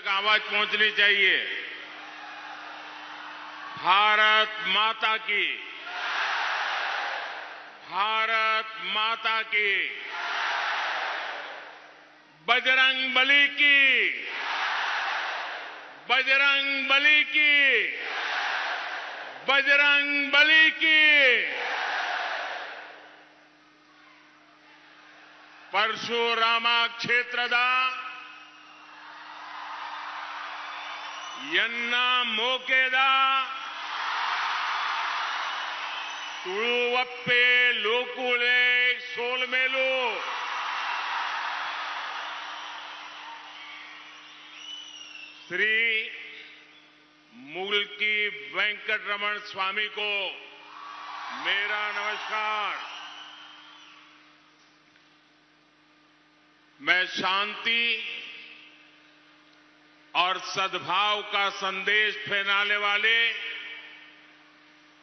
तक आवाज पहुंचनी चाहिए। भारत माता की, भारत माता की, बजरंग बली की, बजरंग बली की, बजरंग बली की। परशुराम क्षेत्ರದ ಯನ್ನ ಮೋಕೆದ ತುಳುವಪ್ಪೆ ಲೋಕುಳೆ ಸೋಲ್ಮೇಲು श्री मुल्की वेंकटरमण स्वामी को मेरा नमस्कार। मैं शांति और सद्भाव का संदेश फैलाने वाले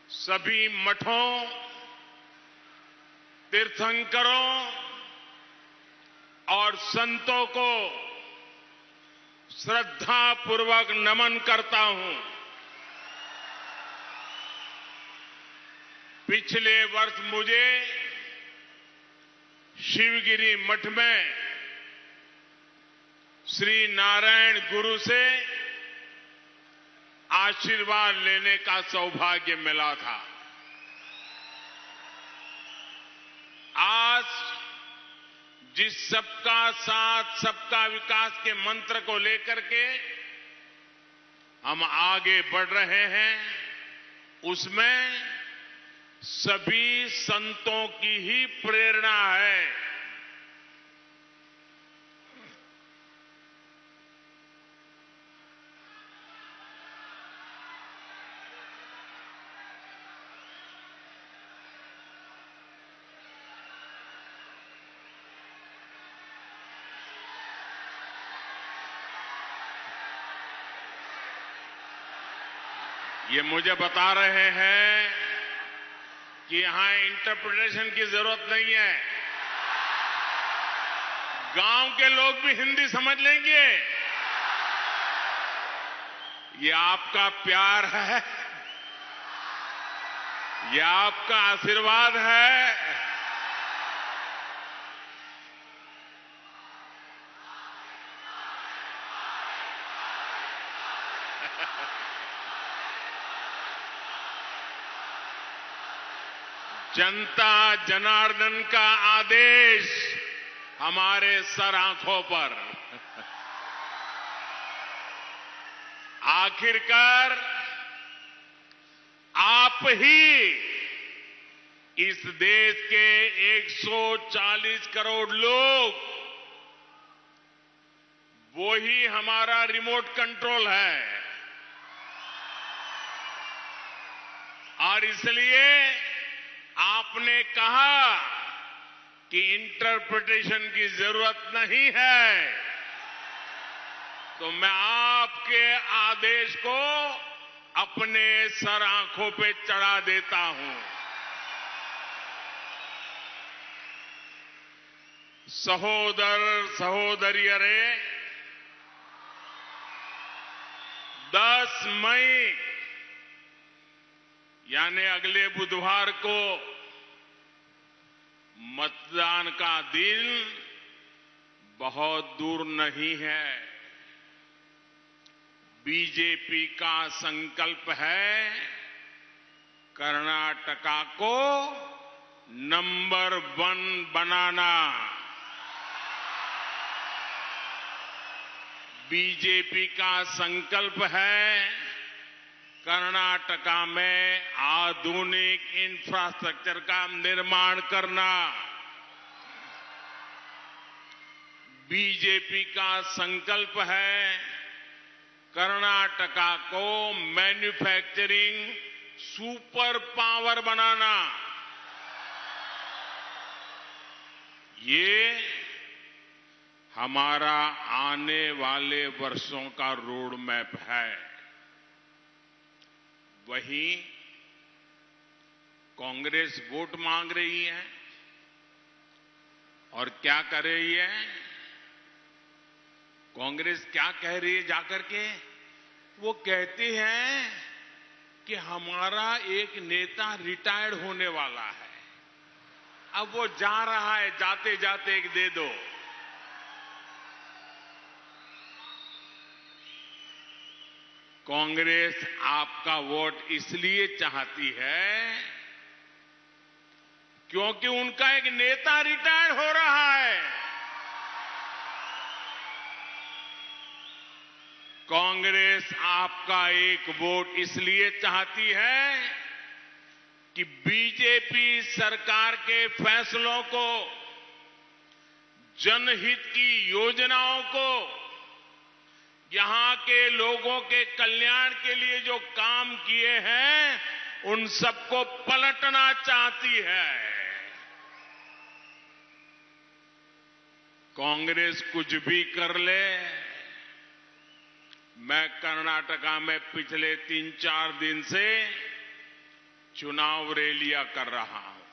सभी मठों, तीर्थंकरों और संतों को श्रद्धापूर्वक नमन करता हूं। पिछले वर्ष मुझे शिवगिरी मठ में श्री नारायण गुरु से आशीर्वाद लेने का सौभाग्य मिला था। आज जिस सबका साथ सबका विकास के मंत्र को लेकर के हम आगे बढ़ रहे हैं, उसमें सभी संतों की ही प्रेरणा है। ये मुझे बता रहे हैं कि यहां इंटरप्रिटेशन की जरूरत नहीं है, गांव के लोग भी हिंदी समझ लेंगे। ये आपका प्यार है, ये आपका आशीर्वाद है। जनता जनार्दन का आदेश हमारे सर आंखों पर। आखिरकार आप ही इस देश के 140 करोड़ लोग, वो ही हमारा रिमोट कंट्रोल है। और इसलिए आपने कहा कि इंटरप्रिटेशन की जरूरत नहीं है, तो मैं आपके आदेश को अपने सर आंखों पे चढ़ा देता हूं। सहोदर सहोदरियरे, 10 मई यानी अगले बुधवार को मतदान का दिन बहुत दूर नहीं है। बीजेपी का संकल्प है कर्नाटका को नंबर 1 बनाना। बीजेपी का संकल्प है कर्नाटका में आधुनिक इंफ्रास्ट्रक्चर का निर्माण करना। बीजेपी का संकल्प है कर्नाटका को मैन्युफैक्चरिंग सुपर पावर बनाना। ये हमारा आने वाले वर्षों का रोड मैप है। वहीं कांग्रेस वोट मांग रही है और क्या कर रही है? कांग्रेस क्या कह रही है जाकर के? वो कहती हैं कि हमारा एक नेता रिटायर्ड होने वाला है, अब वो जा रहा है, जाते जाते एक दे दो। कांग्रेस आपका वोट इसलिए चाहती है क्योंकि उनका एक नेता रिटायर हो रहा है। कांग्रेस आपका एक वोट इसलिए चाहती है कि बीजेपी सरकार के फैसलों को, जनहित की योजनाओं को, यहां के लोगों के कल्याण के लिए जो काम किए हैं, उन सबको पलटना चाहती है। कांग्रेस कुछ भी कर ले, मैं कर्नाटका में पिछले 3-4 दिन से चुनाव रैलियां कर रहा हूं,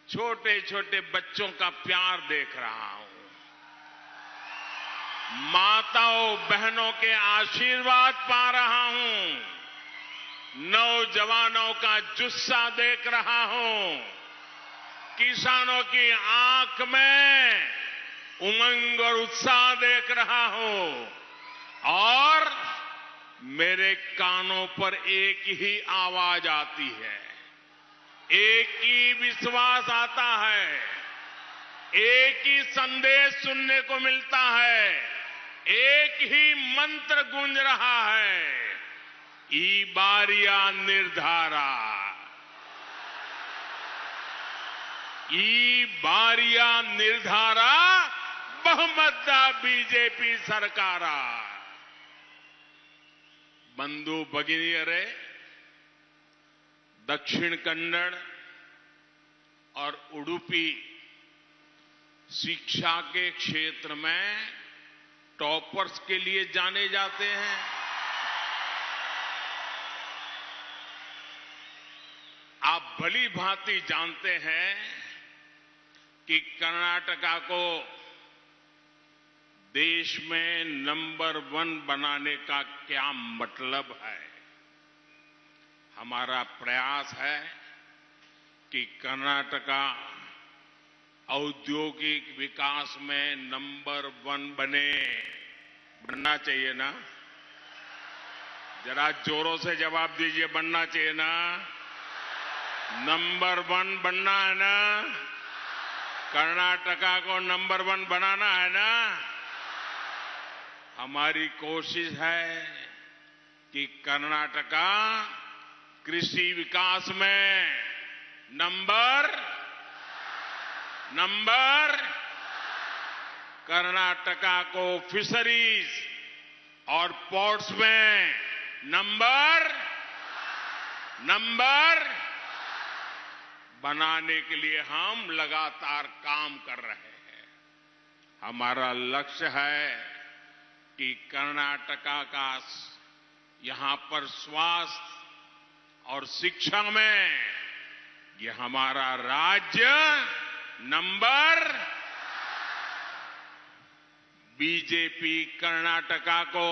छोटे छोटे बच्चों का प्यार देख रहा हूं, माताओं बहनों के आशीर्वाद पा रहा हूं, नौजवानों का जुस्सा देख रहा हूं, किसानों की आंख में उमंग और उत्साह देख रहा हूं और मेरे कानों पर एक ही आवाज आती है, एक ही विश्वास आता है, एक ही संदेश सुनने को मिलता है, एक ही मंत्र गूंज रहा है, ई बारिया निर्धारा, ई बारिया निर्धारा बहुमत बीजेपी सरकारा। बंधु भगिनियरे, दक्षिण कन्नड़ और उडुपी शिक्षा के क्षेत्र में टॉपर्स के लिए जाने जाते हैं। आप भली भांति जानते हैं कि कर्नाटका को देश में नंबर 1 बनाने का क्या मतलब है। हमारा प्रयास है कि कर्नाटका औद्योगिक विकास में नंबर 1 बनना चाहिए ना? जरा जोरों से जवाब दीजिए, बनना चाहिए ना? नंबर 1 बनना है ना? कर्नाटका को नंबर 1 बनाना है ना? हमारी कोशिश है कि कर्नाटका कृषि विकास में नंबर कर्नाटका को फिशरीज और पोर्ट्स में नंबर बनाने के लिए हम लगातार काम कर रहे हैं। हमारा लक्ष्य है कि कर्नाटका का यहां पर स्वास्थ्य और शिक्षा में ये हमारा राज्य बीजेपी कर्नाटका को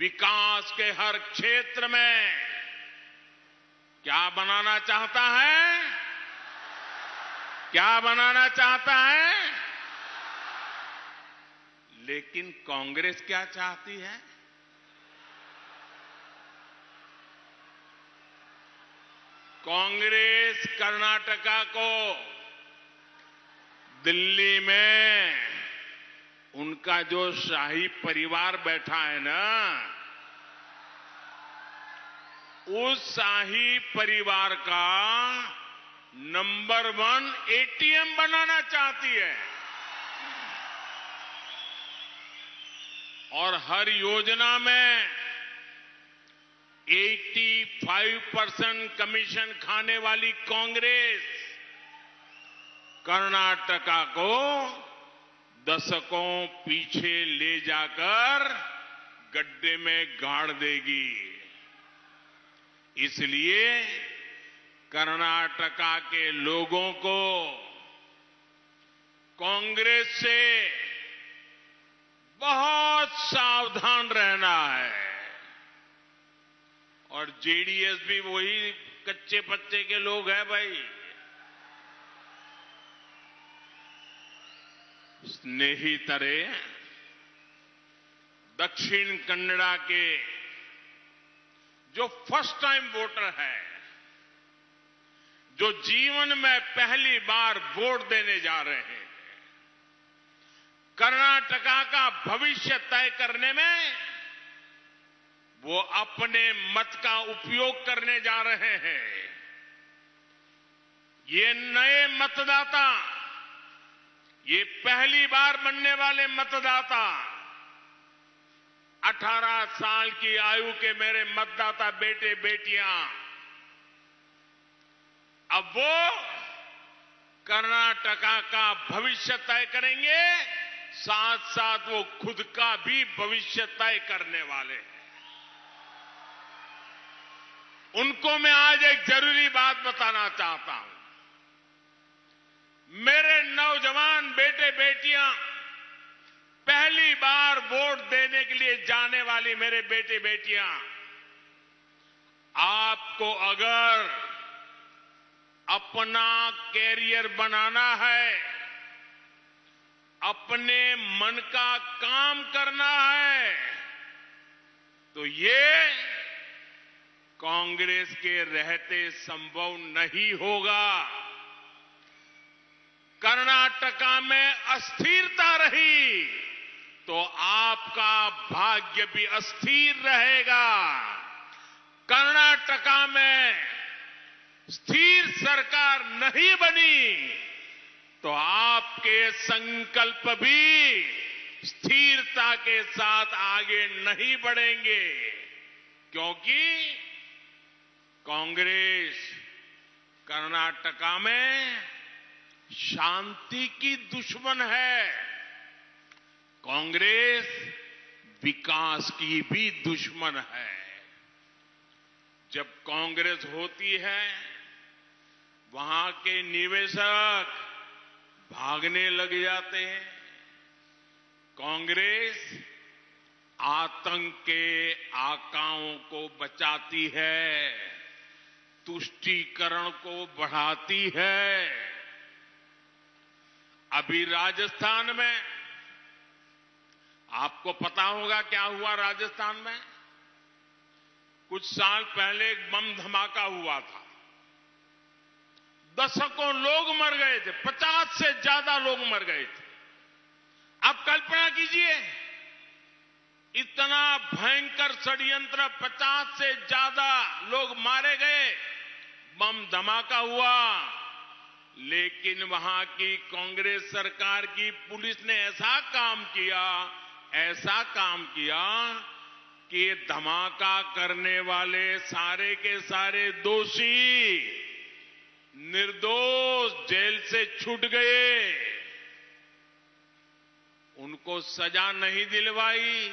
विकास के हर क्षेत्र में क्या बनाना चाहता है? क्या बनाना चाहता है? लेकिन कांग्रेस क्या चाहती है? कांग्रेस कर्नाटका को दिल्ली में उनका जो शाही परिवार बैठा है ना, उस शाही परिवार का नंबर 1 एटीएम बनाना चाहती है और हर योजना में 85% कमीशन खाने वाली कांग्रेस कर्नाटका को दशकों पीछे ले जाकर गड्ढे में गाड़ देगी। इसलिए कर्नाटका के लोगों को कांग्रेस से बहुत सावधान रहना है। और जेडीएस भी वही कच्चे पत्ते के लोग हैं भाई। स्नेहितरे, दक्षिण कन्नड़ा के जो फर्स्ट टाइम वोटर है, जो जीवन में पहली बार वोट देने जा रहे हैं, कर्नाटका का भविष्य तय करने में वो अपने मत का उपयोग करने जा रहे हैं। ये नए मतदाता, ये पहली बार बनने वाले मतदाता, 18 साल की आयु के मेरे मतदाता बेटे बेटियां, अब वो कर्नाटका का भविष्य तय करेंगे, साथ साथ वो खुद का भी भविष्य तय करने वाले हैं। उनको मैं आज एक जरूरी बात बताना चाहता हूं। मेरे नौजवान बेटे बेटियां, पहली बार वोट देने के लिए जाने वाली मेरे बेटे बेटियां, आपको अगर अपना कैरियर बनाना है, अपने मन का काम करना है, तो ये कांग्रेस के रहते संभव नहीं होगा। कर्नाटका में अस्थिरता रही तो आपका भाग्य भी अस्थिर रहेगा। कर्नाटका में स्थिर सरकार नहीं बनी तो आपके संकल्प भी स्थिरता के साथ आगे नहीं बढ़ेंगे, क्योंकि कांग्रेस कर्नाटका में शांति की दुश्मन है। कांग्रेस विकास की भी दुश्मन है। जब कांग्रेस होती है, वहां के निवेशक भागने लग जाते हैं। कांग्रेस आतंक के आकाओं को बचाती है, तुष्टीकरण को बढ़ाती है। अभी राजस्थान में आपको पता होगा क्या हुआ। राजस्थान में कुछ साल पहले एक बम धमाका हुआ था, दशकों लोग मर गए थे, 50 से ज्यादा लोग मर गए थे। आप कल्पना कीजिए, इतना भयंकर षड्यंत्र, 50 से ज्यादा लोग मारे गए, बम धमाका हुआ, लेकिन वहां की कांग्रेस सरकार की पुलिस ने ऐसा काम किया कि ये धमाका करने वाले सारे के सारे दोषी निर्दोष जेल से छूट गए। उनको सजा नहीं दिलवाई।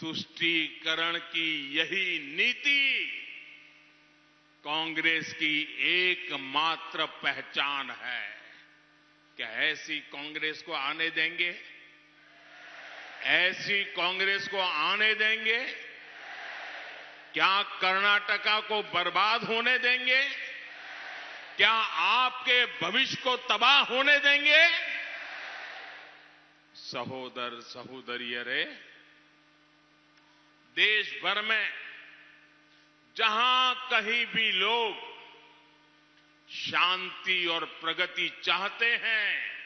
तुष्टीकरण की यही नीति कांग्रेस की एकमात्र पहचान है। क्या ऐसी कांग्रेस को आने देंगे? ऐसी कांग्रेस को आने देंगे? क्या कर्नाटका को बर्बाद होने देंगे? क्या आपके भविष्य को तबाह होने देंगे? सहोदर सहोदरियरे, देश भर में जहां कहीं भी लोग शांति और प्रगति चाहते हैं,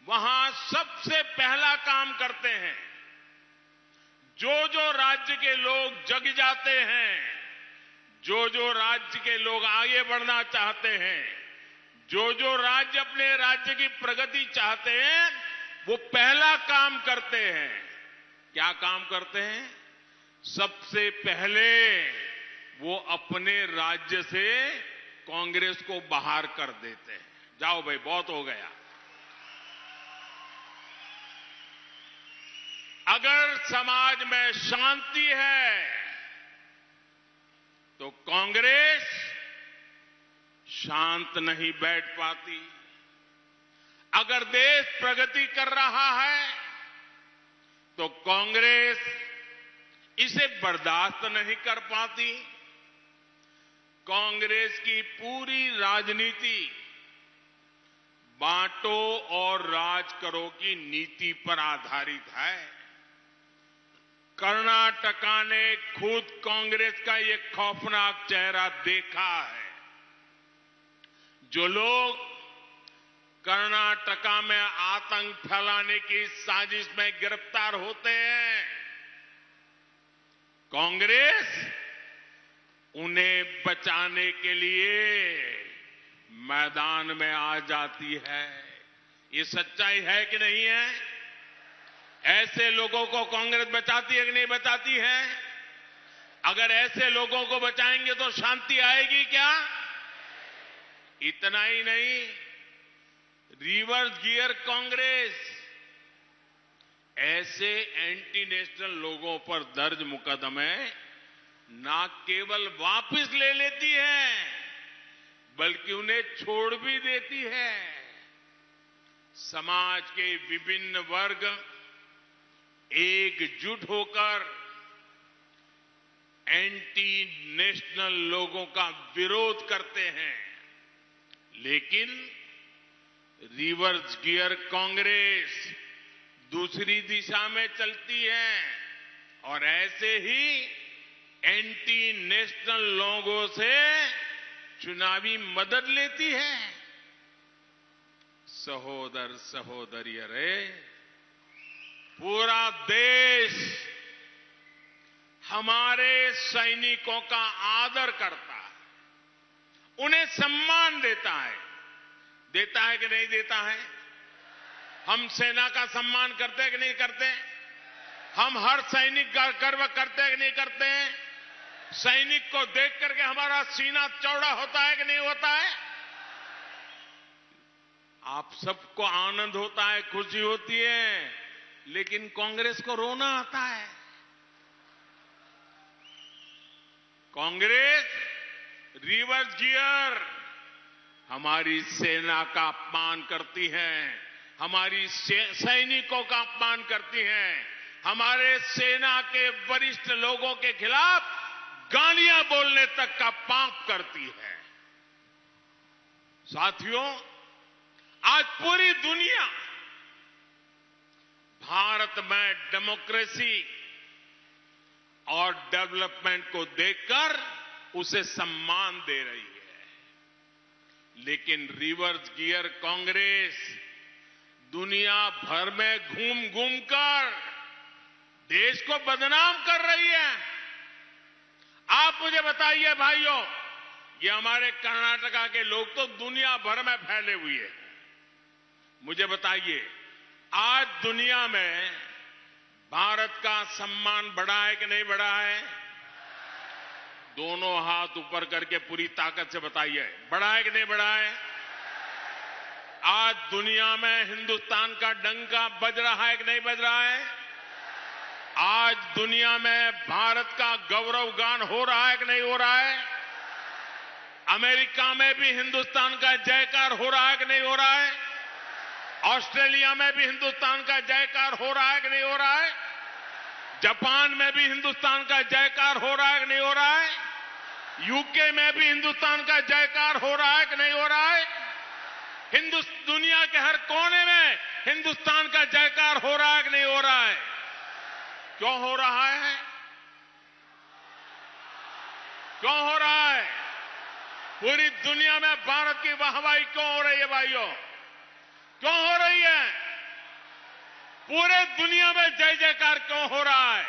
वहां सबसे पहला काम करते हैं। जो राज्य के लोग जग जाते हैं, जो राज्य के लोग आगे बढ़ना चाहते हैं, जो राज्य अपने राज्य की प्रगति चाहते हैं, वो पहला काम करते हैं। क्या काम करते हैं? सबसे पहले वो अपने राज्य से कांग्रेस को बाहर कर देते हैं। जाओ भाई, बहुत हो गया। अगर समाज में शांति है तो कांग्रेस शांत नहीं बैठ पाती। अगर देश प्रगति कर रहा है तो कांग्रेस इसे बर्दाश्त नहीं कर पाती। कांग्रेस की पूरी राजनीति बांटो और राज करो की नीति पर आधारित है। कर्नाटका ने खुद कांग्रेस का ये खौफनाक चेहरा देखा है। जो लोग कर्नाटका में आतंक फैलाने की साजिश में गिरफ्तार होते हैं, कांग्रेस उन्हें बचाने के लिए मैदान में आ जाती है। ये सच्चाई है कि नहीं है? ऐसे लोगों को कांग्रेस बचाती है कि नहीं बचाती है? अगर ऐसे लोगों को बचाएंगे तो शांति आएगी क्या? इतना ही नहीं, रिवर्स गियर कांग्रेस ऐसे एंटी नेशनल लोगों पर दर्ज मुकदमे ना केवल वापस ले लेती है, बल्कि उन्हें छोड़ भी देती है। समाज के विभिन्न वर्ग एकजुट होकर एंटी नेशनल लोगों का विरोध करते हैं, लेकिन रिवर्स गियर कांग्रेस दूसरी दिशा में चलती है और ऐसे ही एंटी नेशनल लोगों से चुनावी मदद लेती है। सहोदर सहोदरियों रे, पूरा देश हमारे सैनिकों का आदर करता है, उन्हें सम्मान देता है कि नहीं देता है? हम सेना का सम्मान करते हैं कि नहीं करते? हम हर सैनिक का गर्व करते हैं कि नहीं करते हैं? सैनिक को देख करके हमारा सीना चौड़ा होता है कि नहीं होता है? आप सबको आनंद होता है, खुशी होती है, लेकिन कांग्रेस को रोना आता है। कांग्रेस रिवर्स गियर हमारी सेना का अपमान करती है, हमारी सैनिकों का अपमान करती है, हमारे सेना के वरिष्ठ लोगों के खिलाफ गालियां बोलने तक का पाप करती है। साथियों, आज पूरी दुनिया भारत में डेमोक्रेसी और डेवलपमेंट को देखकर उसे सम्मान दे रही है, लेकिन रिवर्स गियर कांग्रेस दुनिया भर में घूम घूम कर देश को बदनाम कर रही है। आप मुझे बताइए भाइयों, ये हमारे कर्नाटका के लोग तो दुनिया भर में फैले हुए हैं। मुझे बताइए, आज दुनिया में भारत का सम्मान बढ़ा है कि नहीं बढ़ा है? दोनों हाथ ऊपर करके पूरी ताकत से बताइए, बढ़ा है कि नहीं बढ़ा है? आज दुनिया में हिंदुस्तान का डंका बज रहा है कि नहीं बज रहा है? आज दुनिया में भारत का गौरव गान हो रहा है कि नहीं हो रहा है? अमेरिका में भी हिंदुस्तान का जयकार हो रहा है कि नहीं हो रहा है? ऑस्ट्रेलिया में भी हिंदुस्तान का जयकार हो रहा है कि नहीं हो रहा है? जापान में भी हिंदुस्तान का जयकार हो रहा है कि नहीं हो रहा है? यूके में भी हिंदुस्तान का जयकार हो रहा है कि नहीं हो रहा है? दुनिया के हर कोने में हिंदुस्तान का जयकार हो रहा है कि नहीं हो रहा है? क्यों हो रहा है? क्यों हो रहा है? पूरी दुनिया में भारत की वाहवाही क्यों हो रही है भाइयों? क्यों हो रही है? पूरे दुनिया में जय जयकार क्यों हो रहा है?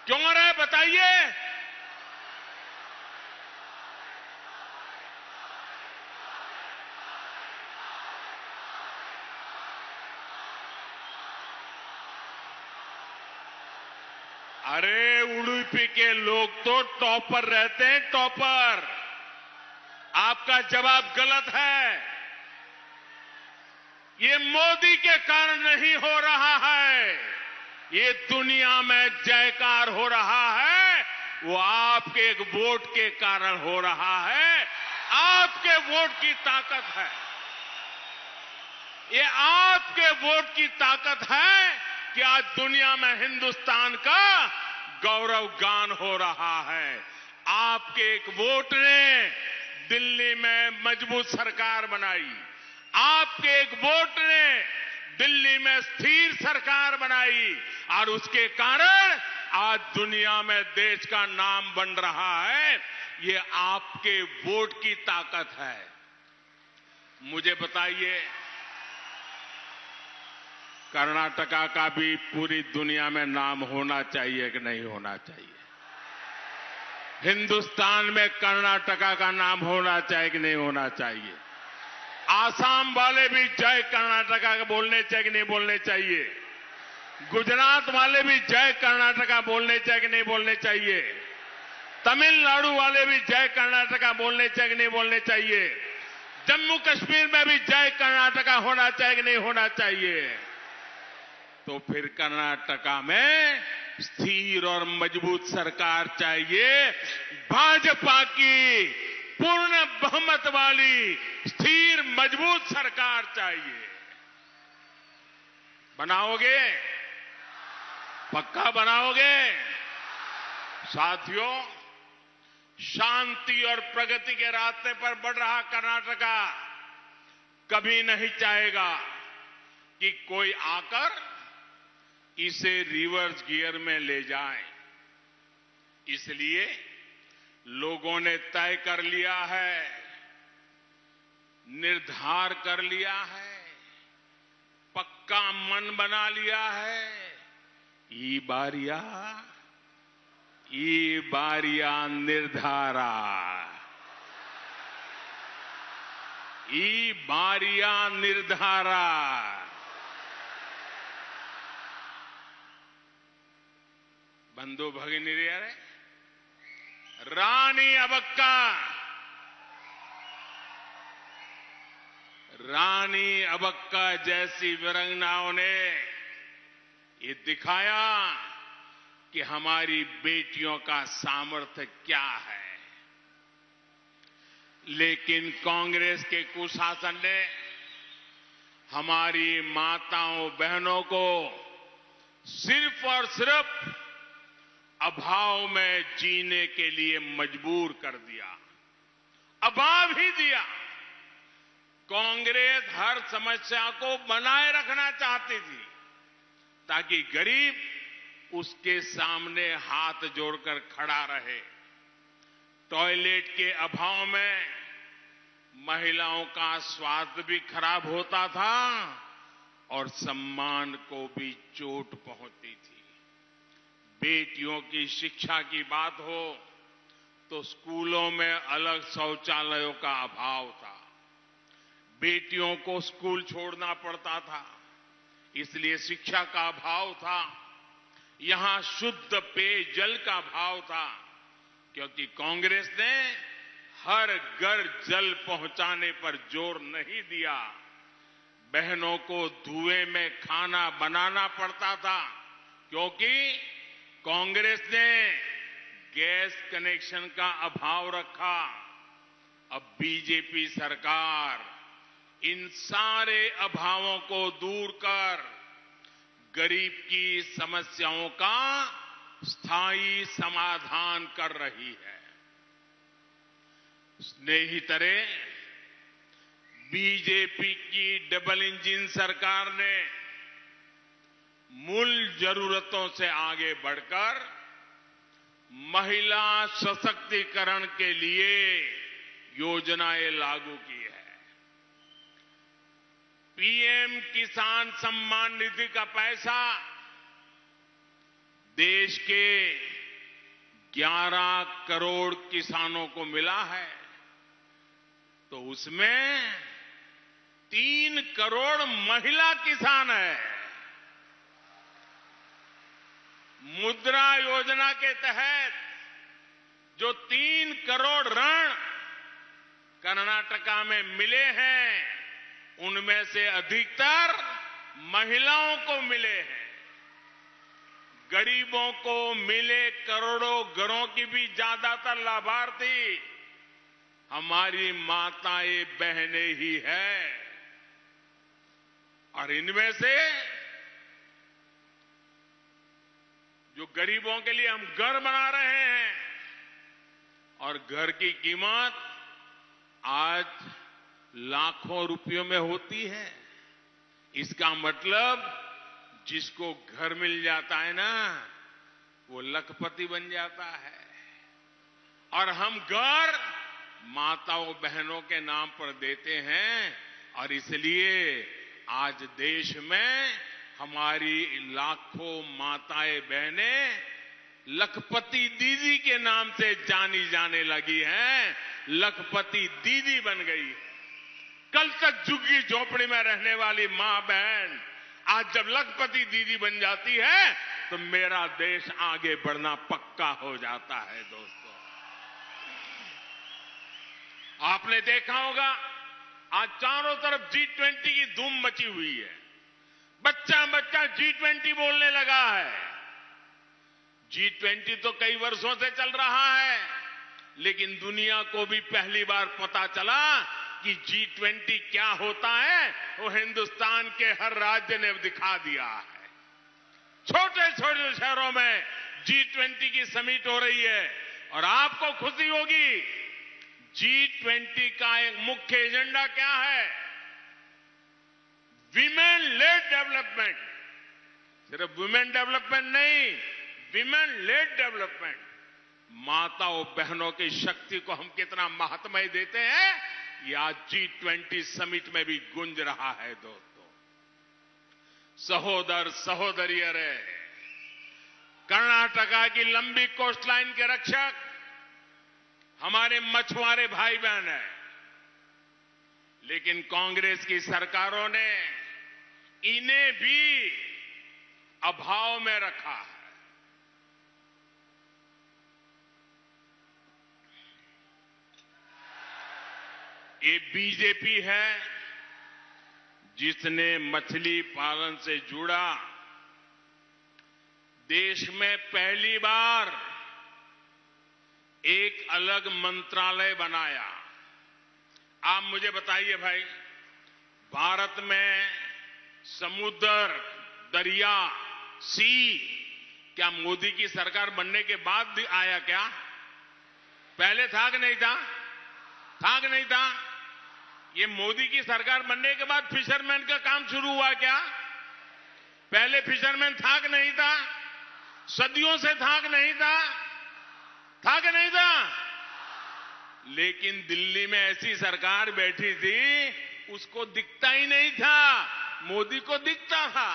क्यों हो रहा है बताइए? अरे उडुपी के लोग तो टॉपर रहते हैं, टॉपर। आपका जवाब गलत है। ये मोदी के कारण नहीं हो रहा है, ये दुनिया में जयकार हो रहा है, वो आपके एक वोट के कारण हो रहा है। आपके वोट की ताकत है, ये आपके वोट की ताकत है कि आज दुनिया में हिंदुस्तान का गौरव गान हो रहा है। आपके एक वोट ने दिल्ली में मजबूत सरकार बनाई। आपके एक वोट ने दिल्ली में स्थिर सरकार बनाई और उसके कारण आज दुनिया में देश का नाम बन रहा है। ये आपके वोट की ताकत है। मुझे बताइए, कर्नाटका का भी पूरी दुनिया में नाम होना चाहिए कि नहीं होना चाहिए? हिंदुस्तान में कर्नाटका का नाम होना चाहिए कि नहीं होना चाहिए? आसाम वाले भी जय कर्नाटका बोलने चाहिए कि नहीं बोलने चाहिए? गुजरात वाले भी जय कर्नाटका बोलने चाहिए कि नहीं बोलने चाहिए? तमिलनाडु वाले भी जय कर्नाटका बोलने चाहिए कि नहीं बोलने चाहिए? जम्मू कश्मीर में भी जय कर्नाटका होना चाहिए कि नहीं होना चाहिए? तो फिर कर्नाटका में स्थिर और मजबूत सरकार चाहिए। भाजपा की पूर्ण बहुमत वाली स्थिर मजबूत सरकार चाहिए। बनाओगे? पक्का बनाओगे? साथियों, शांति और प्रगति के रास्ते पर बढ़ रहा कर्नाटका कभी नहीं चाहेगा कि कोई आकर इसे रिवर्स गियर में ले जाए। इसलिए लोगों ने तय कर लिया है, निर्धार कर लिया है, पक्का मन बना लिया है। ई बारिया निर्धारा, ई बारिया निर्धारा। बंधु भगिनीरे, रानी अबक्का जैसी वीरांगनाओं ने ये दिखाया कि हमारी बेटियों का सामर्थ्य क्या है। लेकिन कांग्रेस के कुशासन ने हमारी माताओं बहनों को सिर्फ और सिर्फ अभाव में जीने के लिए मजबूर कर दिया, अभाव ही दिया। कांग्रेस हर समस्या को बनाए रखना चाहती थी ताकि गरीब उसके सामने हाथ जोड़कर खड़ा रहे। टॉयलेट के अभाव में महिलाओं का स्वास्थ्य भी खराब होता था और सम्मान को भी चोट पहुंचती थी। बेटियों की शिक्षा की बात हो तो स्कूलों में अलग शौचालयों का अभाव था। बेटियों को स्कूल छोड़ना पड़ता था, इसलिए शिक्षा का अभाव था। यहां शुद्ध पेयजल का अभाव था, क्योंकि कांग्रेस ने हर घर जल पहुंचाने पर जोर नहीं दिया। बहनों को धुएं में खाना बनाना पड़ता था, क्योंकि कांग्रेस ने गैस कनेक्शन का अभाव रखा। अब बीजेपी सरकार इन सारे अभावों को दूर कर गरीब की समस्याओं का स्थायी समाधान कर रही है। स्नेहितरे, बीजेपी की डबल इंजन सरकार ने मूल जरूरतों से आगे बढ़कर महिला सशक्तिकरण के लिए योजनाएं लागू की है। पीएम किसान सम्मान निधि का पैसा देश के 11 करोड़ किसानों को मिला है, तो उसमें 3 करोड़ महिला किसान है। मुद्रा योजना के तहत जो 3 करोड़ ऋण कर्नाटका में मिले हैं, उनमें से अधिकतर महिलाओं को मिले हैं। गरीबों को मिले करोड़ों घरों की भी ज्यादातर लाभार्थी हमारी माताएं बहनें ही है। और इनमें से जो गरीबों के लिए हम घर बना रहे हैं, और घर की कीमत आज लाखों रुपयों में होती है। इसका मतलब जिसको घर मिल जाता है ना, वो लखपति बन जाता है। और हम घर माताओं बहनों के नाम पर देते हैं, और इसलिए आज देश में हमारी लाखों माताएं बहनें लखपति दीदी के नाम से जानी जाने लगी हैं, लखपति दीदी बन गई है। कल तक झुग्गी झोपड़ी में रहने वाली मां बहन आज जब लखपति दीदी बन जाती है तो मेरा देश आगे बढ़ना पक्का हो जाता है। दोस्तों, आपने देखा होगा आज चारों तरफ G20 की धूम मची हुई है। बच्चा बच्चा G20 बोलने लगा है। G20 तो कई वर्षों से चल रहा है, लेकिन दुनिया को भी पहली बार पता चला कि G20 क्या होता है, वो हिंदुस्तान के हर राज्य ने दिखा दिया है। छोटे छोटे शहरों में G20 की समिट हो रही है, और आपको खुशी होगी G20 का एक मुख्य एजेंडा क्या है? Women lead development. सिर्फ वुमेन डेवलपमेंट नहीं, विमेन लेड डेवलपमेंट। माताओं बहनों की शक्ति को हम कितना महत्व देते हैं, ये आज G20 समिट में भी गूंज रहा है। दोस्तों, सहोदर सहोदरियों रे, कर्नाटका की लंबी कोस्टलाइन के रक्षक हमारे मछुआरे भाई बहन हैं, लेकिन कांग्रेस की सरकारों ने इन्हें भी अभाव में रखा है। ये बीजेपी है जिसने मछली पालन से जुड़ा देश में पहली बार एक अलग मंत्रालय बनाया। आप मुझे बताइए भाई, भारत में समुद्र, दरिया, सी क्या मोदी की सरकार बनने के बाद आया क्या? पहले था कि नहीं था? था कि नहीं था? ये मोदी की सरकार बनने के बाद फिशरमैन का काम शुरू हुआ क्या? पहले फिशरमैन था कि नहीं था? सदियों से था कि नहीं था? था कि नहीं था? लेकिन दिल्ली में ऐसी सरकार बैठी थी, उसको दिखता ही नहीं था, मोदी को दिखता था।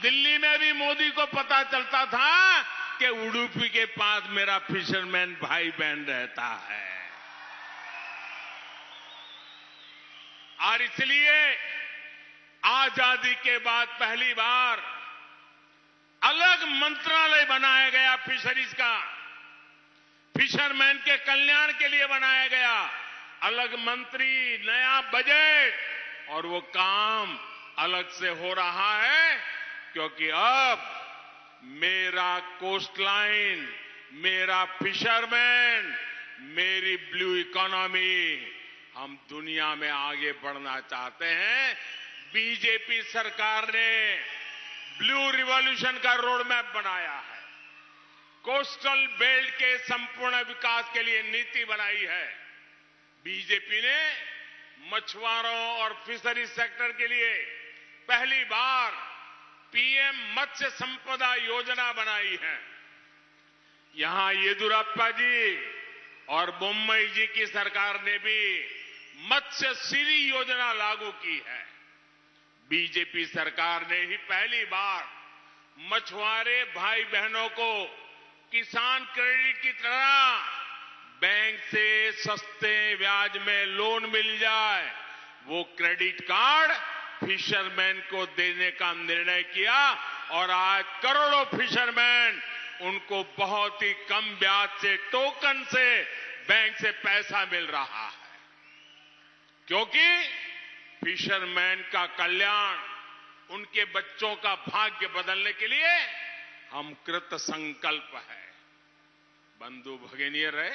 दिल्ली में भी मोदी को पता चलता था कि उडुपी के पास मेरा फिशरमैन भाई बहन रहता है। और इसलिए आजादी के बाद पहली बार अलग मंत्रालय बनाया गया फिशरीज का, फिशरमैन के कल्याण के लिए बनाया गया अलग मंत्री, नया बजट, और वो काम अलग से हो रहा है क्योंकि अब मेरा कोस्टलाइन, मेरा फिशरमैन, मेरी ब्लू इकोनॉमी, हम दुनिया में आगे बढ़ना चाहते हैं। बीजेपी सरकार ने ब्लू रिवॉल्यूशन का रोड मैप बनाया है, कोस्टल बेल्ट के संपूर्ण विकास के लिए नीति बनाई है। बीजेपी ने मछुआरों और फिशरी सेक्टर के लिए पहली बार पीएम मत्स्य संपदा योजना बनाई है। यहां येदियुरप्पा जी और बोम्मई जी की सरकार ने भी मत्स्य सिरी योजना लागू की है। बीजेपी सरकार ने ही पहली बार मछुआरे भाई बहनों को किसान क्रेडिट की तरह बैंक से सस्ते ब्याज में लोन मिल जाए, वो क्रेडिट कार्ड फिशरमैन को देने का निर्णय किया, और आज करोड़ों फिशरमैन उनको बहुत ही कम ब्याज से, टोकन से बैंक से पैसा मिल रहा है। क्योंकि फिशरमैन का कल्याण, उनके बच्चों का भाग्य बदलने के लिए हम कृत संकल्प है। बंधु भगिनीय रहे,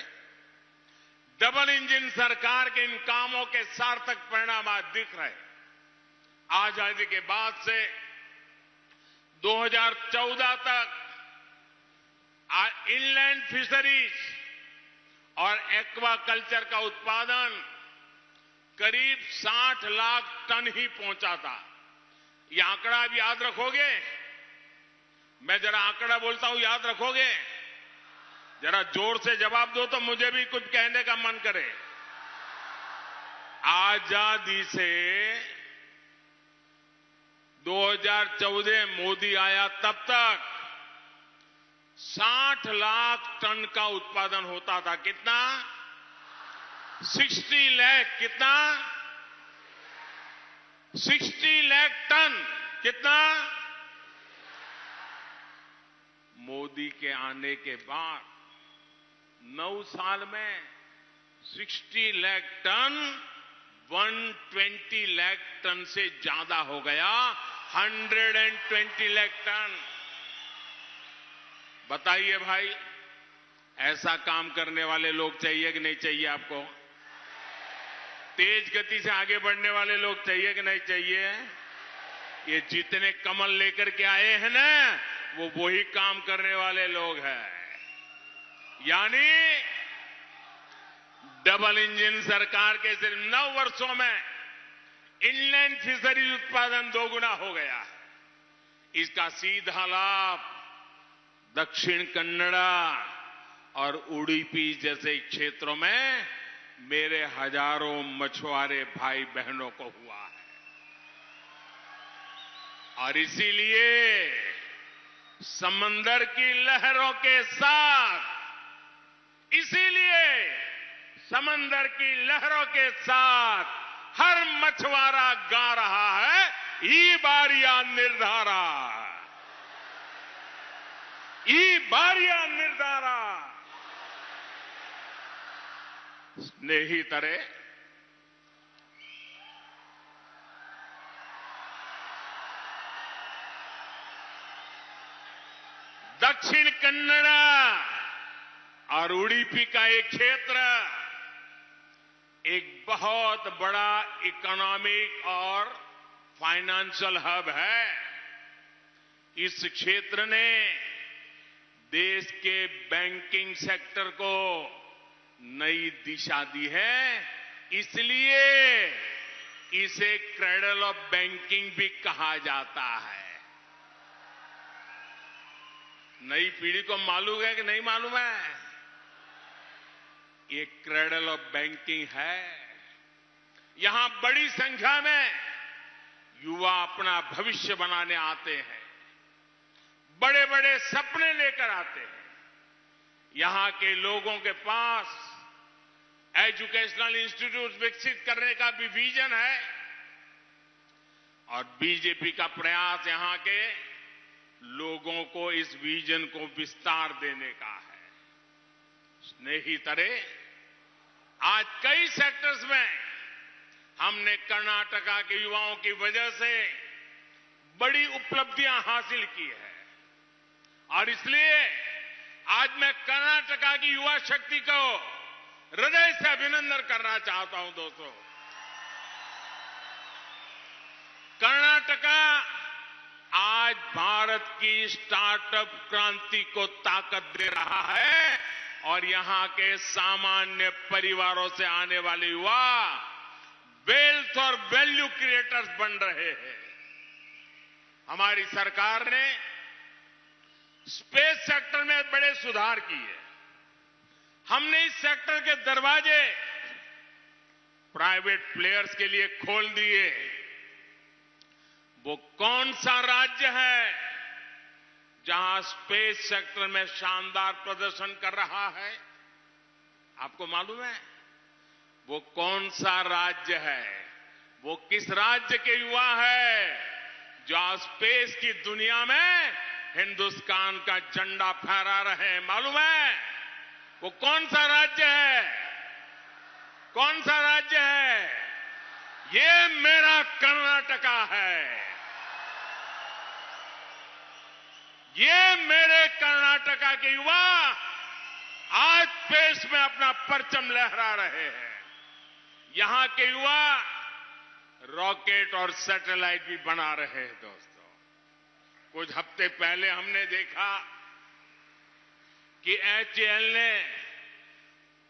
डबल इंजन सरकार के इन कामों के सार्थक परिणाम आज दिख रहे। आजादी के बाद से 2014 तक इनलैंड फिशरीज और एक्वाकल्चर का उत्पादन करीब 60 लाख टन ही पहुंचा था। ये आंकड़ा आप याद रखोगे? मैं जरा आंकड़ा बोलता हूं, याद रखोगे? जरा जोर से जवाब दो तो मुझे भी कुछ कहने का मन करे। आजादी से 2014 मोदी आया तब तक 60 लाख टन का उत्पादन होता था। कितना? 60 लाख। कितना? 60 लाख टन। कितना? मोदी के आने के बाद 9 साल में 60 लाख टन 120 लाख टन से ज्यादा हो गया। 120 लाख टन। बताइए भाई, ऐसा काम करने वाले लोग चाहिए कि नहीं चाहिए आपको? तेज गति से आगे बढ़ने वाले लोग चाहिए कि नहीं चाहिए? ये जितने कमल लेकर के आए हैं ना, वो वही काम करने वाले लोग हैं। यानी डबल इंजन सरकार के सिर्फ 9 वर्षों में इनलैंड फिशरीज उत्पादन 2 गुना हो गया। इसका सीधा लाभ दक्षिण कन्नड़ा और उडुपी जैसे क्षेत्रों में मेरे हजारों मछुआरे भाई बहनों को हुआ है। और इसीलिए समंदर की लहरों के साथ, हर मछुआरा गा रहा है, ई बारिया निर्धारा, ई बारिया निर्धारा। स्नेहितरे, दक्षिण कन्नड़ा और उडुपी का एक क्षेत्र एक बहुत बड़ा इकोनॉमिक और फाइनेंशियल हब है। इस क्षेत्र ने देश के बैंकिंग सेक्टर को नई दिशा दी है। इसलिए इसे क्रेडल ऑफ बैंकिंग भी कहा जाता है। नई पीढ़ी को मालूम है कि नहीं मालूम है? ये क्रेडल ऑफ बैंकिंग है। यहां बड़ी संख्या में युवा अपना भविष्य बनाने आते हैं, बड़े बड़े सपने लेकर आते हैं। यहां के लोगों के पास एजुकेशनल इंस्टीट्यूट विकसित करने का भी विजन है और बीजेपी का प्रयास यहां के लोगों को इस विजन को विस्तार देने का है। स्नेहितरे, आज कई सेक्टर्स में हमने कर्नाटका के युवाओं की वजह से बड़ी उपलब्धियां हासिल की है और इसलिए आज मैं कर्नाटका की युवा शक्ति को हृदय से अभिनंदन करना चाहता हूं। दोस्तों, कर्नाटका आज भारत की स्टार्टअप क्रांति को ताकत दे रहा है और यहां के सामान्य परिवारों से आने वाले युवा वेल्थ और वैल्यू क्रिएटर्स बन रहे हैं। हमारी सरकार ने स्पेस सेक्टर में बड़े सुधार किए। हमने इस सेक्टर के दरवाजे प्राइवेट प्लेयर्स के लिए खोल दिए। वो कौन सा राज्य है जहां स्पेस सेक्टर में शानदार प्रदर्शन कर रहा है? आपको मालूम है? वो कौन सा राज्य है? वो किस राज्य के युवा है जो स्पेस की दुनिया में हिंदुस्तान का झंडा फहरा रहे हैं? मालूम है? वो कौन सा राज्य है? कौन सा राज्य है? ये मेरा कर्नाटका है। ये मेरे कर्नाटका के युवा आज स्पेस में अपना परचम लहरा रहे हैं। यहां के युवा रॉकेट और सैटेलाइट भी बना रहे हैं। दोस्तों, कुछ हफ्ते पहले हमने देखा कि एचएएल ने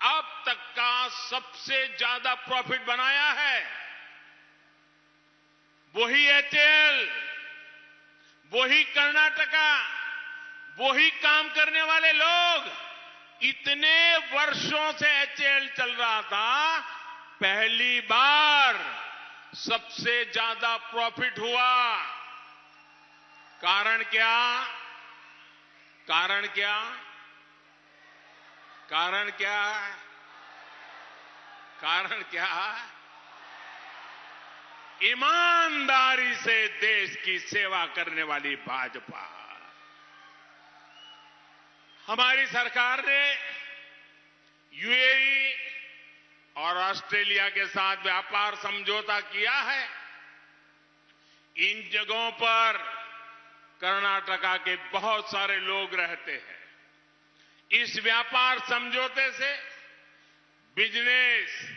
अब तक का सबसे ज्यादा प्रॉफिट बनाया है। वही एचएएल, वही कर्नाटका, वही काम करने वाले लोग, इतने वर्षों से एचएएल चल रहा था, पहली बार सबसे ज्यादा प्रॉफिट हुआ। कारण क्या? कारण क्या? कारण क्या? कारण क्या? ईमानदारी से देश की सेवा करने वाली भाजपा। हमारी सरकार ने यूएई और ऑस्ट्रेलिया के साथ व्यापार समझौता किया है। इन जगहों पर कर्नाटका के बहुत सारे लोग रहते हैं। इस व्यापार समझौते से बिजनेस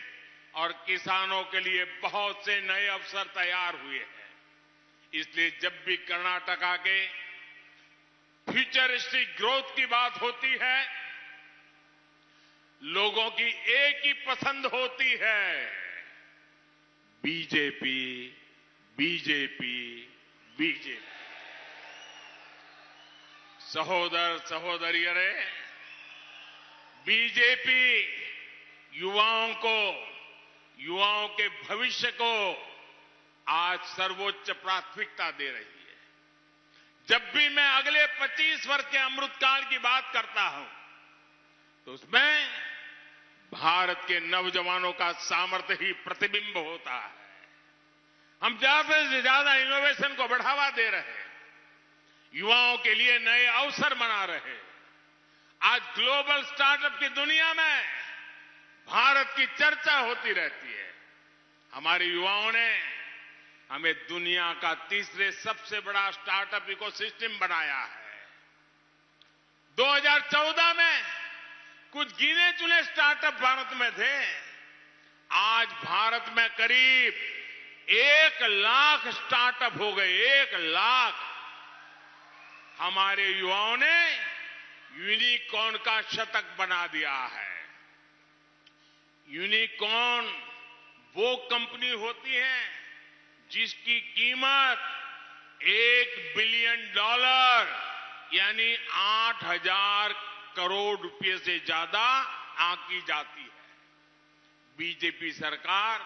और किसानों के लिए बहुत से नए अवसर तैयार हुए हैं। इसलिए जब भी कर्नाटका के फ्यूचरिस्टिक ग्रोथ की बात होती है, लोगों की एक ही पसंद होती है, बीजेपी, बीजेपी, बीजेपी। सहोदर सहोदरियों, बीजेपी युवाओं के भविष्य को आज सर्वोच्च प्राथमिकता दे रही है। जब भी मैं अगले 25 वर्ष के अमृतकाल की बात करता हूं, तो उसमें भारत के नौजवानों का सामर्थ्य ही प्रतिबिंब होता है। हम ज्यादा से ज्यादा इनोवेशन को बढ़ावा दे रहे हैं, युवाओं के लिए नए अवसर बना रहे हैं। आज ग्लोबल स्टार्टअप की दुनिया में भारत की चर्चा होती रहती है। हमारे युवाओं ने हमें दुनिया का तीसरे सबसे बड़ा स्टार्टअप इकोसिस्टम बनाया है। 2014 में कुछ गिने चुने स्टार्टअप भारत में थे। आज भारत में करीब 1 लाख स्टार्टअप हो गए। 1 लाख। हमारे युवाओं ने यूनिकॉर्न का शतक बना दिया है। यूनिकॉर्न वो कंपनी होती है जिसकी कीमत $1 बिलियन यानी 8,000 करोड़ रुपए से ज्यादा आंकी जाती है। बीजेपी सरकार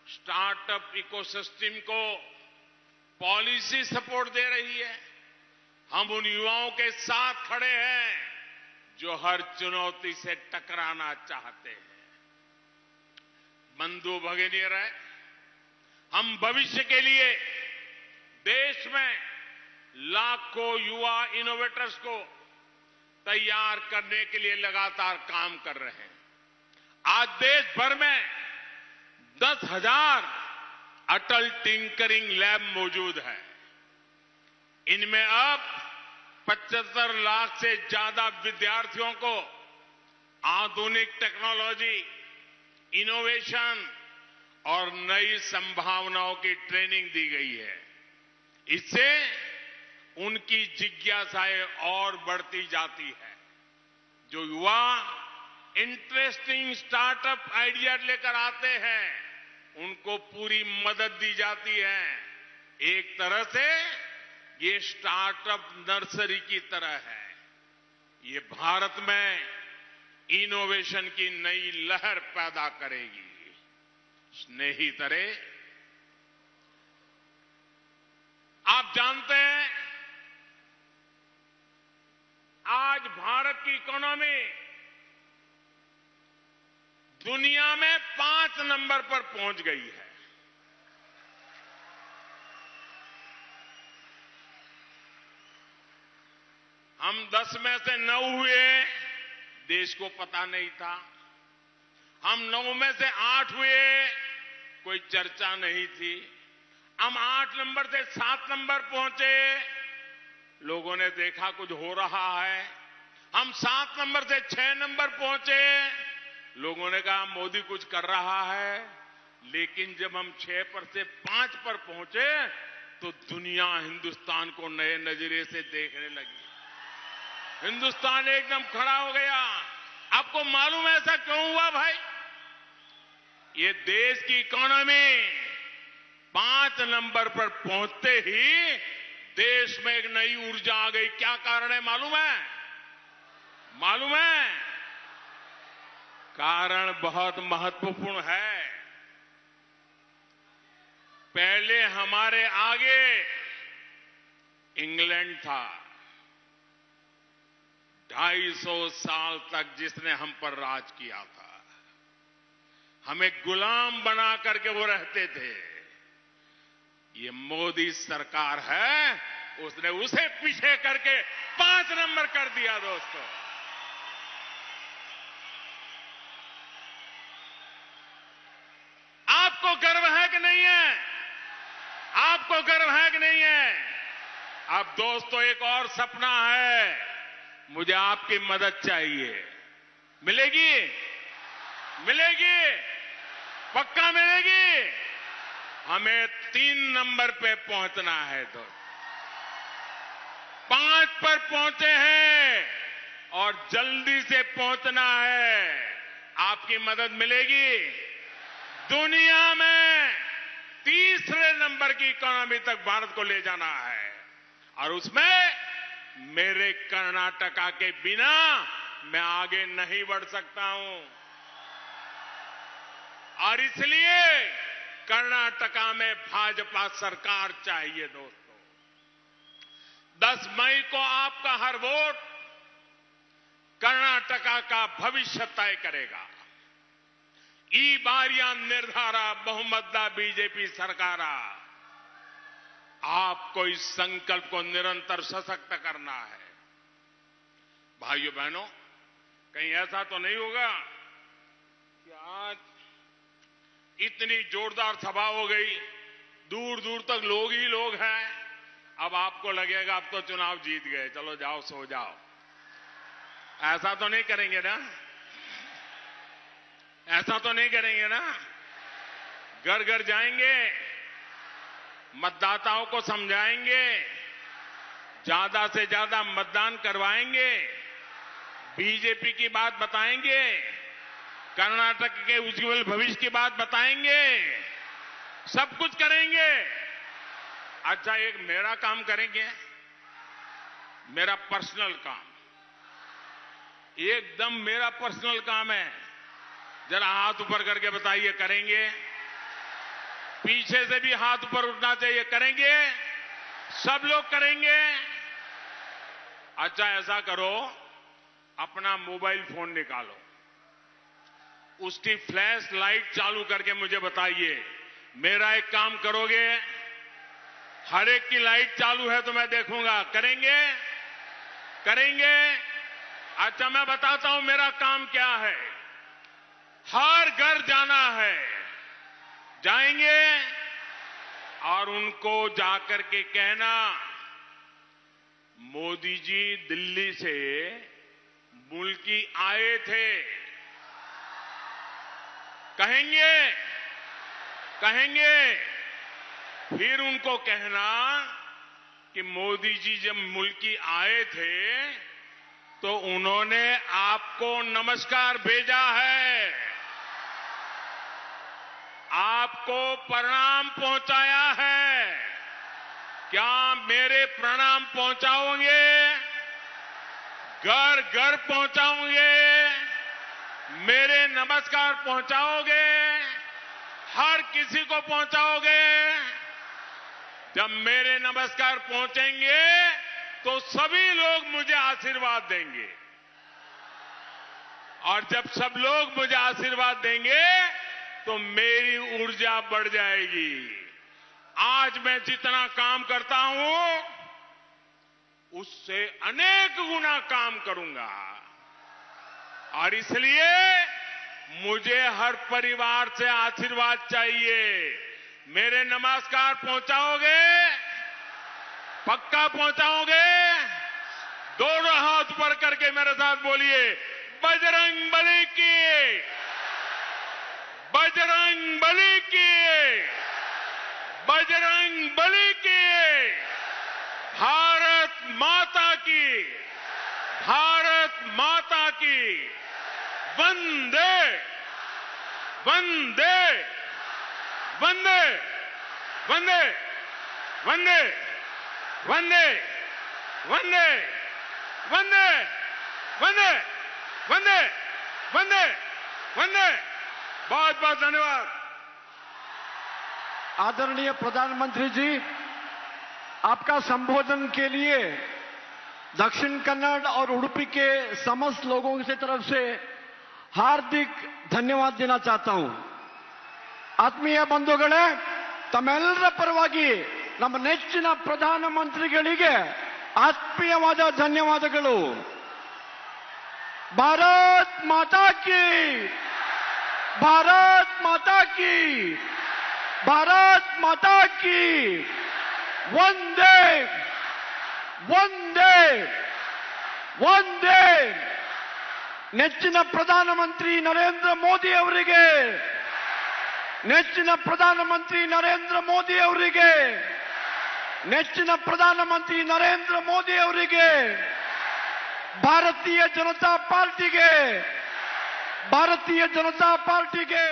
स्टार्टअप इकोसिस्टम को पॉलिसी सपोर्ट दे रही है। हम उन युवाओं के साथ खड़े हैं जो हर चुनौती से टकराना चाहते हैं। बंधु भगिनीर, हम भविष्य के लिए देश में लाखों युवा इनोवेटर्स को तैयार करने के लिए लगातार काम कर रहे हैं। आज देश भर में 10,000 अटल टिंकरिंग लैब मौजूद है। इनमें अब 75 लाख से ज्यादा विद्यार्थियों को आधुनिक टेक्नोलॉजी, इनोवेशन और नई संभावनाओं की ट्रेनिंग दी गई है। इससे उनकी जिज्ञासाएं और बढ़ती जाती है। जो युवा इंटरेस्टिंग स्टार्टअप आइडिया लेकर आते हैं, उनको पूरी मदद दी जाती है। एक तरह से ये स्टार्टअप नर्सरी की तरह है। ये भारत में इनोवेशन की नई लहर पैदा करेगी। स्नेहितरे, आप जानते हैं आज भारत की इकोनॉमी दुनिया में 5 नंबर पर पहुंच गई है। हम 10 में से 9 हुए, देश को पता नहीं था। हम 9 में से 8 हुए, कोई चर्चा नहीं थी। हम 8 नंबर से 7 नंबर पहुंचे, लोगों ने देखा कुछ हो रहा है। हम 7 नंबर से 6 नंबर पहुंचे, लोगों ने कहा मोदी कुछ कर रहा है। लेकिन जब हम 6 पर से 5 पर पहुंचे, तो दुनिया हिंदुस्तान को नए नजरिए से देखने लगी। हिंदुस्तान एकदम खड़ा हो गया। आपको मालूम है ऐसा क्यों हुआ भाई? ये देश की इकोनॉमी 5 नंबर पर पहुंचते ही देश में एक नई ऊर्जा आ गई। क्या कारण है मालूम है? मालूम है? कारण बहुत महत्वपूर्ण है। पहले हमारे आगे इंग्लैंड था, 250 साल तक जिसने हम पर राज किया था। हमें गुलाम बना करके वो रहते थे। ये मोदी सरकार है, उसने उसे पीछे करके 5 नंबर कर दिया। दोस्तों, आपको गर्व है कि नहीं है? आपको गर्व है कि नहीं है? अब दोस्तों एक और सपना है, मुझे आपकी मदद चाहिए। मिलेगी? मिलेगी? पक्का मिलेगी? हमें 3 नंबर पे पहुंचना है। तो 5 पर पहुंचे हैं और जल्दी से पहुंचना है। आपकी मदद मिलेगी? दुनिया में तीसरे नंबर की इकोनॉमी तक भारत को ले जाना है और उसमें मेरे कर्नाटका के बिना मैं आगे नहीं बढ़ सकता हूं। और इसलिए कर्नाटका में भाजपा सरकार चाहिए। दोस्तों, 10 मई को आपका हर वोट कर्नाटका का भविष्य तय करेगा। ಈ ಬಾರಿಯ निर्धारा बहुमत बीजेपी सरकार। आपको इस संकल्प को निरंतर सशक्त करना है। भाइयों बहनों, कहीं ऐसा तो नहीं होगा कि आज इतनी जोरदार सभा हो गई, दूर दूर तक लोग ही लोग हैं, अब आपको लगेगा अब तो चुनाव जीत गए, चलो जाओ सो जाओ। ऐसा तो नहीं करेंगे ना? ऐसा तो नहीं करेंगे ना? घर घर जाएंगे, मतदाताओं को समझाएंगे, ज्यादा से ज्यादा मतदान करवाएंगे, बीजेपी की बात बताएंगे, कर्नाटक के उज्जवल भविष्य की बात बताएंगे, सब कुछ करेंगे। अच्छा, एक मेरा काम करेंगे, मेरा पर्सनल काम, एकदम मेरा पर्सनल काम है। जरा हाथ ऊपर करके बताइए, करेंगे? पीछे से भी हाथ ऊपर उठना चाहिए। करेंगे? सब लोग करेंगे? अच्छा, ऐसा करो, अपना मोबाइल फोन निकालो, उसकी फ्लैश लाइट चालू करके मुझे बताइए, मेरा एक काम करोगे? हर एक की लाइट चालू है तो मैं देखूंगा। करेंगे? करेंगे? अच्छा, मैं बताता हूं मेरा काम क्या है। हर घर जाना है, जाएंगे और उनको जाकर के कहना, मोदी जी दिल्ली से मुल्की आए थे। कहेंगे? कहेंगे? फिर उनको कहना कि मोदी जी जब मुल्की आए थे तो उन्होंने आपको नमस्कार भेजा है, आपको प्रणाम पहुंचाया है। क्या मेरे प्रणाम पहुंचाओगे? घर घर पहुंचाओगे? मेरे नमस्कार पहुंचाओगे? हर किसी को पहुंचाओगे? जब मेरे नमस्कार पहुंचेंगे तो सभी लोग मुझे आशीर्वाद देंगे, और जब सब लोग मुझे आशीर्वाद देंगे तो मेरी ऊर्जा बढ़ जाएगी। आज मैं जितना काम करता हूं उससे अनेक गुना काम करूंगा, और इसलिए मुझे हर परिवार से आशीर्वाद चाहिए। मेरे नमस्कार पहुंचाओगे? पक्का पहुंचाओगे? दोनों हाथ ऊपर करके मेरे साथ बोलिए, बजरंग बली की, बजरंग बली की, बजरंग बली की। की, भारत माता की, वंदे वंदे वंदे वंदे वंदे वंदे वंदे वंदे वंदे वंदे वंदे वंदे। बहुत बहुत धन्यवाद। आदरणीय प्रधानमंत्री जी, आपका संबोधन के लिए दक्षिण कन्नड़ और उडुपी के समस्त लोगों की तरफ से हार्दिक धन्यवाद देना चाहता हूं। ಆತ್ಮೀಯ ಬಂಧುಗಳೇ, ತಮ್ಮೆಲ್ಲರ ಪರವಾಗಿ ನಮ್ಮ ನೆಚ್ಚಿನ ಪ್ರಧಾನಮಂತ್ರಿಗಳಿಗೆ ಆತ್ಮೀಯವಾದ ಧನ್ಯವಾದಗಳು। ಭಾರತ್ ಮಾತಾ ಕಿ, ಭಾರತ್ ಮಾತಾ ಕಿ, ಭಾರತ್ ಮಾತಾ ಕಿ, ವಂದೇ ವಂದೇ ವಂದೇ। ನೆಚ್ಚಿನ ಪ್ರಧಾನಮಂತ್ರಿ ನರೇಂದ್ರ ಮೋದಿ ಅವರಿಗೆ, ನೆಚ್ಚಿನ ಪ್ರಧಾನಮಂತ್ರಿ ನರೇಂದ್ರ ಮೋದಿ ಅವರಿಗೆ, ನೆಚ್ಚಿನ ಪ್ರಧಾನಮಂತ್ರಿ ನರೇಂದ್ರ ಮೋದಿ ಅವರಿಗೆ, ಭಾರತೀಯ ಜನತಾ ಪಾರ್ಟಿಗೆ, ಭಾರತೀಯ ಜನತಾ ಪಾರ್ಟಿಗೆ